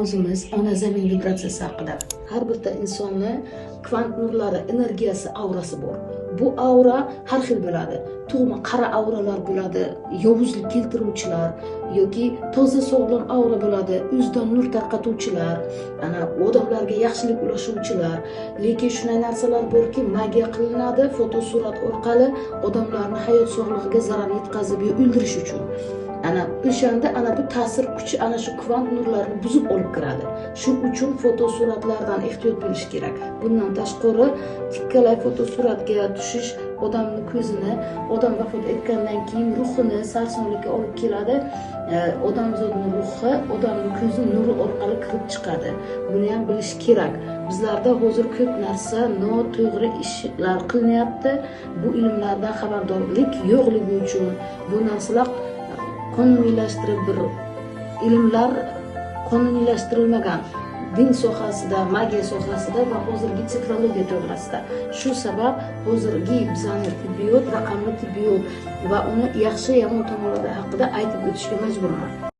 mavzumiz ona zamin vibratsiyasi haqida. Har bitta insonni kvant nurlari energiyasi, aurasi bor. Bu aura har xil bo'ladi. Tug'ma qara auralar bo'ladi, yovuzlik keltiruvchilar yoki toza sog'lom aura bo'ladi, o'zidan nur tarqatuvchilar, ana odamlarga yaxshilik ulashuvchilar. Lekin shunday narsalar borki, magiya qilinadi fotosurat orqali odamlarning hayot sog'lig'iga zarar yetkazib o'ldirish uchun. O'shanda bu ta'sir kuchi ana shu kvant nurlarni buzib olib kiradi. Shu uchun fotosuratlardan ehtiyot bo'lish kerak. Bundan tashqari tikkalay fotosuratga tushish odamning ko'zini, odam vafot etgandan keyin ruhini sarsonlikka olib keladi. Odamzodning ruhi odamning ko'zi nuri orqali kirib chiqadi. Buni ham bilish kerak. Bizlarda hozir ko'p narsa noto'g'ri ishlar qilinyapti. Bu ilmlardan xabardorlik yo'qligi uchun bu narsalar qonuniylashtirib ilmlar qonuniylashtirilmagan din sohasida, magiya sohasida va hozirgi texnologiya to'g'risida. Shu sabab hozirgi bizning tibbiyot, raqamli tibbiyot va uni yaxshi yomon tomonlari haqida aytib o'tishga majburman.